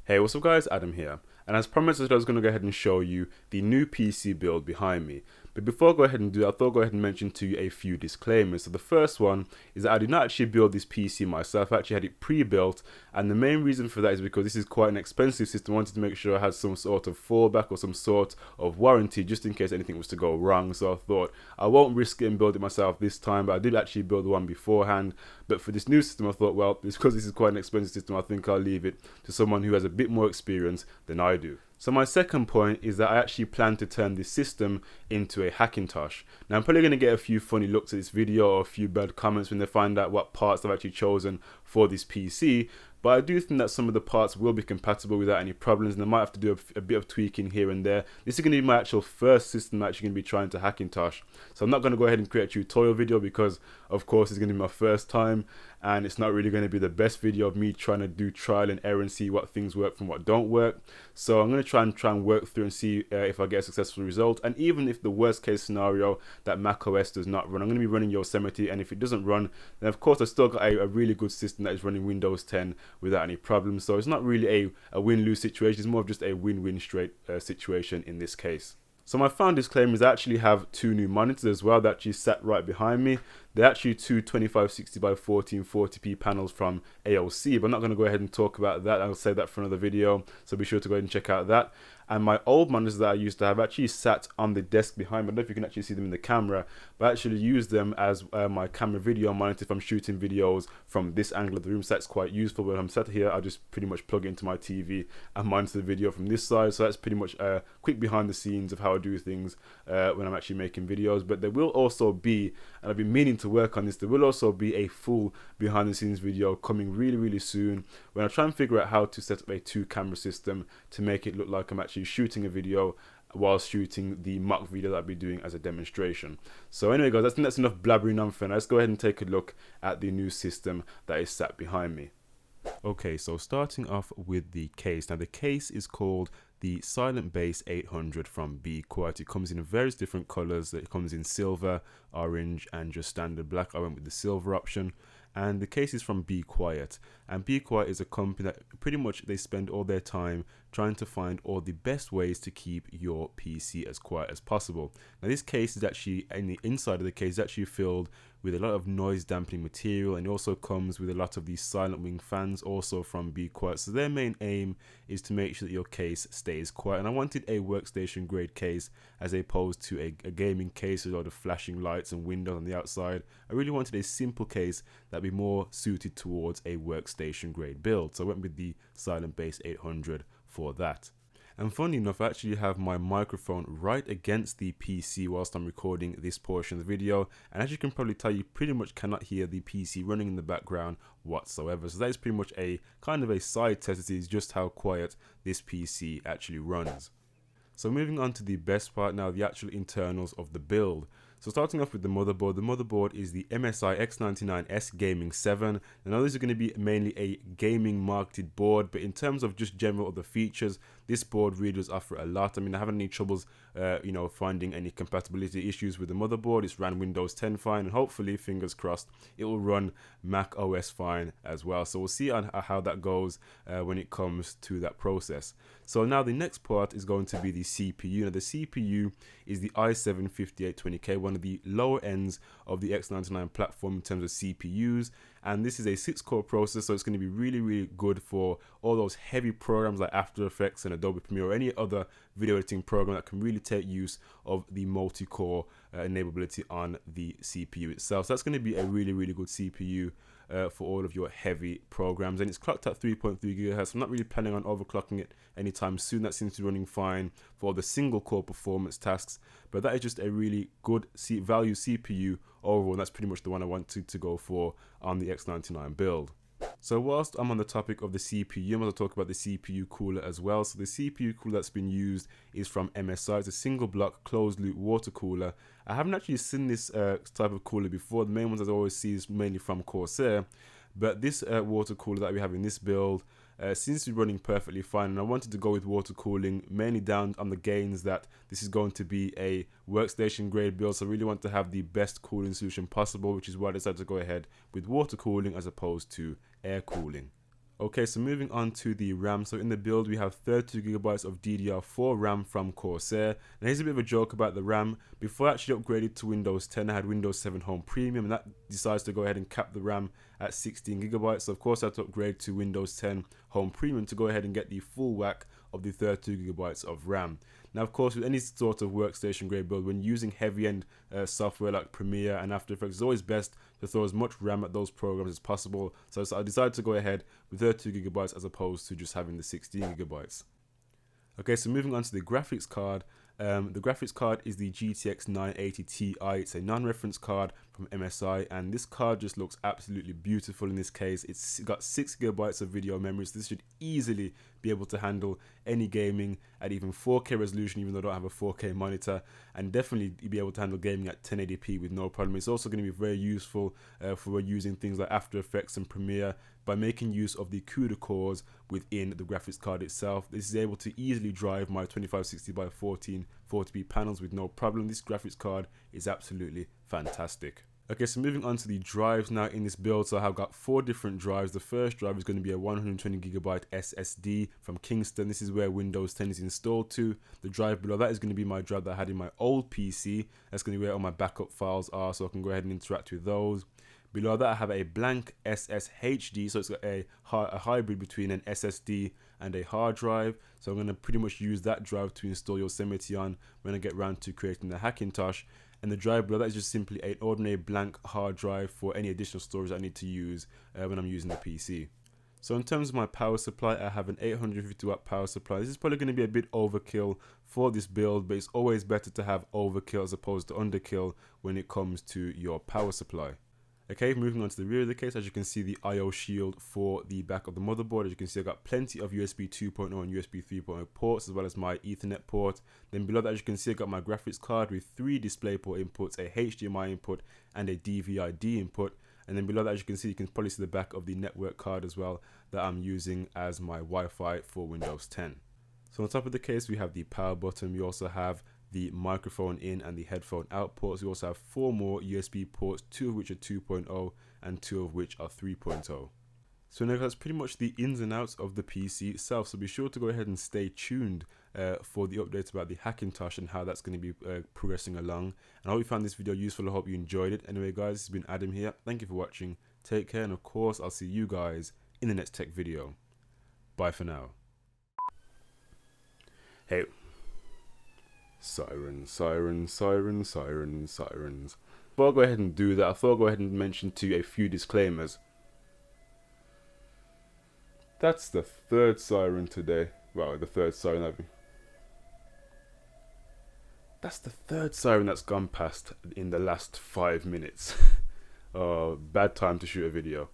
Hey, what's up guys, Adam here. And as promised, I was going to go ahead and show you the new PC build behind me. But before I go ahead and do that, I thought I'd go ahead and mention to you a few disclaimers. So the first one is that I did not actually build this PC myself. I actually had it pre-built, and the main reason for that is because this is quite an expensive system. I wanted to make sure I had some sort of fallback or some sort of warranty just in case anything was to go wrong. So I thought I won't risk it and build it myself this time, but I did actually build the one beforehand. But for this new system, I thought, well, because this is quite an expensive system, I think I'll leave it to someone who has a bit more experience than I do. So my second point is that I actually plan to turn this system into a Hackintosh. Now I'm probably going to get a few funny looks at this video or a few bad comments when they find out what parts I've actually chosen for this PC, but I do think that some of the parts will be compatible without any problems, and I might have to do a bit of tweaking here and there. This is going to be my actual first system I'm actually going to be trying to Hackintosh. So I'm not going to go ahead and create a tutorial video because of course it's going to be my first time, and it's not really going to be the best video of me trying to do trial and error and see what things work from what don't work. So I'm going to try and work through and see if I get a successful result. And even if the worst case scenario that macOS does not run, I'm going to be running Yosemite, and if it doesn't run, then of course I've still got a really good system that is running Windows 10 without any problems. So it's not really a win-lose situation, it's more of just a win-win straight situation in this case. So my final disclaimer is I actually have two new monitors as well that actually sat right behind me. They're actually two 2560 by 1440p panels from AOC, but I'm not going to go ahead and talk about that. I'll save that for another video, so be sure to go ahead and check out that. And my old monitors that I used to have actually sat on the desk behind me. I don't know if you can actually see them in the camera, but I actually use them as my camera video monitor if I'm shooting videos from this angle of the room. So that's quite useful. When I'm sat here, I just pretty much plug it into my TV and monitor the video from this side. So that's pretty much a quick behind the scenes of how I do things when I'm actually making videos. But there will also be, and I've been meaning to work on this, there will also be a full behind the scenes video coming really soon when I try and figure out how to set up a two camera system to make it look like I'm actually shooting a video while shooting the mock video that I'll be doing as a demonstration. So anyway guys, I think that's enough blabbering on for now. Let's go ahead and take a look at the new system that is sat behind me. Okay, so starting off with the case. Now the case is called the Silent Bass 800 from Be Quiet. It comes in various different colors. It comes in silver, orange, and just standard black. I went with the silver option. And the case is from Be Quiet, and Be Quiet is a company that pretty much they spend all their time trying to find all the best ways to keep your PC as quiet as possible. Now this case is actually, in the inside of the case is actually filled with a lot of noise dampening material, and it also comes with a lot of these silent wing fans also from Be Quiet. So their main aim is to make sure that your case stays quiet, and I wanted a workstation grade case as opposed to a gaming case with a lot of flashing lights and windows on the outside. I really wanted a simple case that would be more suited towards a workstation grade build, so I went with the Silent Bass 800 for that. And funny enough, I actually have my microphone right against the PC whilst I'm recording this portion of the video, and as you can probably tell, you pretty much cannot hear the PC running in the background whatsoever. So that is pretty much a kind of a side test to see just how quiet this PC actually runs. So moving on to the best part now, the actual internals of the build. So starting off with the motherboard is the MSI X99S Gaming 7. And now this is going to be mainly a gaming marketed board, but in terms of just general other features, this board really does offer a lot. I mean, I haven't any troubles, finding any compatibility issues with the motherboard. It's ran Windows 10 fine, and hopefully, fingers crossed, it will run Mac OS fine as well. So we'll see on how that goes when it comes to that process. So now the next part is going to be the CPU. Now the CPU is the i7-5820K, one of the lower ends of the X99 platform in terms of CPUs, and this is a 6-core processor, so it's going to be really good for all those heavy programs like After Effects and Adobe Premiere or any other video editing program that can really take use of the multi-core enableability on the CPU itself. So that's going to be a really good CPU for all of your heavy programs, and it's clocked at 3.3 GHz. I'm not really planning on overclocking it anytime soon. That seems to be running fine for the single core performance tasks, but that is just a really good value CPU overall, and that's pretty much the one I wanted to go for on the X99 build. So whilst I'm on the topic of the CPU, I'm going to talk about the CPU cooler as well. So the CPU cooler that's been used is from MSI. It's a single block closed loop water cooler. I haven't actually seen this type of cooler before. The main ones I always see is mainly from Corsair, but this water cooler that we have in this build seems to be running perfectly fine, and I wanted to go with water cooling mainly down on the gains that this is going to be a workstation grade build, so I really want to have the best cooling solution possible, which is why I decided to go ahead with water cooling as opposed to air cooling. Okay, so moving on to the RAM. So in the build, we have 32GB of DDR4 RAM from Corsair. Now here's a bit of a joke about the RAM. Before I actually upgraded to Windows 10, I had Windows 7 Home Premium, and that decides to go ahead and cap the RAM at 16GB. So of course I had to upgrade to Windows 10 Home Premium to go ahead and get the full whack of the 32GB of RAM. Now, of course, with any sort of workstation grade build, when using heavy-end software like Premiere and After Effects, it's always best to throw as much RAM at those programs as possible. So I decided to go ahead with 32GB as opposed to just having the 16GB. Okay, so moving on to the graphics card. The graphics card is the GTX 980 Ti. It's a non-reference card from MSI, and this card just looks absolutely beautiful in this case. It's got 6GB of video memory, so this should easily be able to handle any gaming at even 4K resolution, even though I don't have a 4K monitor, and definitely be able to handle gaming at 1080p with no problem. It's also going to be very useful for using things like After Effects and Premiere by making use of the CUDA cores within the graphics card itself. This is able to easily drive my 2560 by 1440p panels with no problem. This graphics card is absolutely fantastic. Okay, so moving on to the drives now in this build. So I've got 4 different drives. The first drive is going to be a 120GB SSD from Kingston. This is where Windows 10 is installed to. The drive below that is going to be my drive that I had in my old PC. That's going to be where all my backup files are, so I can go ahead and interact with those. Below that I have a blank SSHD, so it's got a hybrid between an SSD and a hard drive. So I'm going to pretty much use that drive to install Yosemite on when I get around to creating the Hackintosh. And the drive below that is just simply an ordinary blank hard drive for any additional storage I need to use when I'm using the PC. So in terms of my power supply, I have an 850 watt power supply. This is probably going to be a bit overkill for this build, but it's always better to have overkill as opposed to underkill when it comes to your power supply. Okay, moving on to the rear of the case, as you can see the I/O shield for the back of the motherboard. As you can see, I've got plenty of USB 2.0 and USB 3.0 ports, as well as my Ethernet port. Then below that, as you can see, I've got my graphics card with 3 DisplayPort inputs, a HDMI input, and a DVI-D input. And then below that, as you can see the back of the network card as well that I'm using as my Wi-Fi for Windows 10. So on top of the case, we have the power button. We also have the microphone in and the headphone out ports. We also have 4 more USB ports, 2 of which are 2.0 and 2 of which are 3.0. So now that's pretty much the ins and outs of the PC itself. So be sure to go ahead and stay tuned for the updates about the Hackintosh and how that's going to be progressing along. And I hope you found this video useful. I hope you enjoyed it. Anyway guys, this has been Adam here. Thank you for watching. Take care, and of course I'll see you guys in the next tech video. Bye for now. Hey. Sirens, sirens, sirens, sirens, sirens. Before I go ahead and do that, I thought I'd go ahead and mention to you a few disclaimers. That's the 3rd siren today. Well, the 3rd siren That's the 3rd siren that's gone past in the last 5 minutes. Oh, bad time to shoot a video.